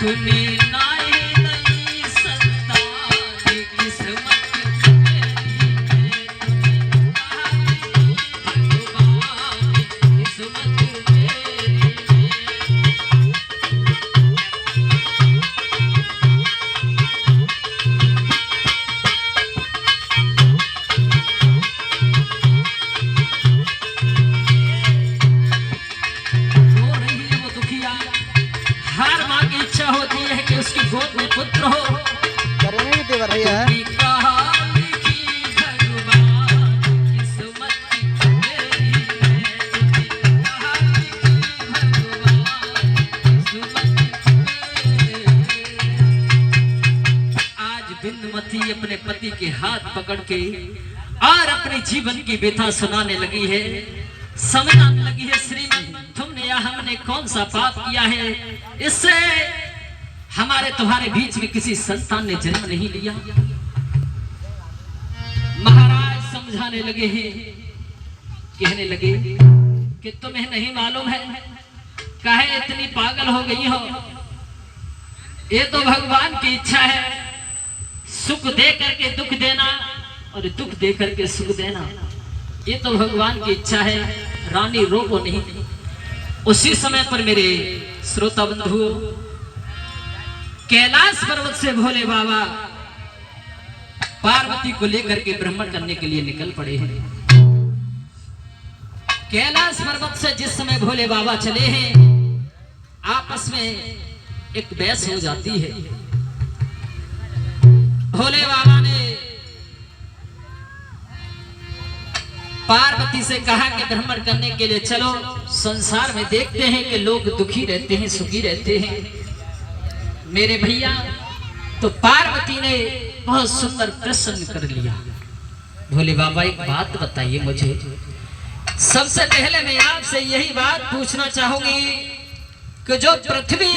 तूने नाए नई संतान किस्मत मेरी है, तूने भगवान किस्मत मेरी है। हर माँ की इच्छा होती है कि उसकी गोद में पुत्र हो। करने की भैया आज बिंदुमती अपने पति के हाथ पकड़ के और अपने जीवन की व्यथा सुनाने लगी है, समझाने लगी है, श्रीमान तुमने या हमने कौन सा पाप किया है, इससे हमारे तुम्हारे बीच में किसी संतान ने जन्म नहीं लिया। महाराज समझाने लगे हैं, कहने लगे कि तुम्हें नहीं मालूम है, काहे इतनी पागल हो गई हो, ये तो भगवान की इच्छा है, सुख दे करके दुख देना और दुख दे करके सुख देना, ये तो भगवान की इच्छा है, रानी रोको नहीं। उसी समय पर मेरे श्रोता बंधुओं, कैलाश पर्वत से भोले बाबा पार्वती को लेकर के भ्रमण करने के लिए निकल पड़े हैं। कैलाश पर्वत से जिस समय भोले बाबा चले हैं, आपस में एक बहस हो जाती है। भोले बाबा ने पार्वती से कहा कि भ्रमण करने के लिए चलो, संसार में देखते हैं कि लोग दुखी रहते हैं, सुखी रहते हैं। मेरे भैया, तो पार्वती ने बहुत सुंदर प्रश्न कर लिया। भोले बाबा एक बात बताइए मुझे, सबसे पहले मैं आपसे यही बात पूछना चाहूंगी कि जो पृथ्वी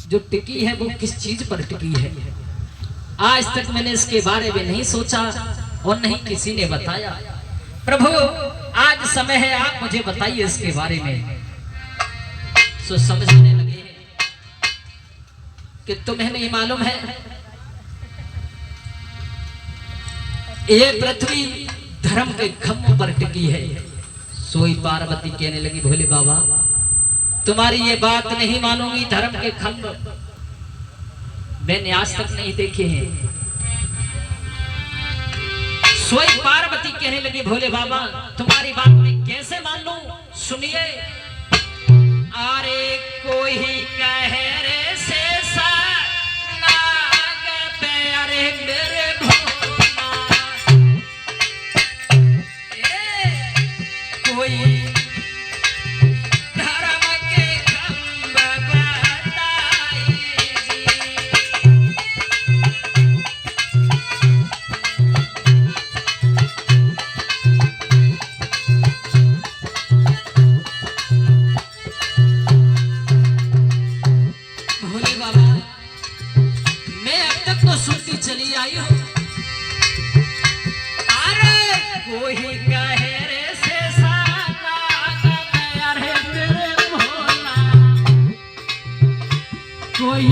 जो टिकी है वो किस चीज पर टिकी है? आज तक मैंने इसके बारे में नहीं सोचा और नहीं किसी ने बताया। प्रभु आज समय है, आप मुझे बताइए इसके बारे में। सो समझने लगे कि तुम्हें नहीं मालूम है, ये पृथ्वी धर्म के खंभ पर टिकी है। सोई पार्वती कहने लगी, भोले बाबा तुम्हारी ये बात नहीं मानूंगी, धर्म के खंभ मैंने आज तक नहीं देखे हैं। सोई पार्वती कहने लगी, भोले बाबा तुम्हारी बात मैं कैसे मान लूं? सुनिए, अरे कोई कह रे से नाग प्यारे मेरे भोला, कोई धर्म के खंभ बताइए। सुनती चली आई हूं, अरे कोई कहे रे से अरे मेरे भोला, कोई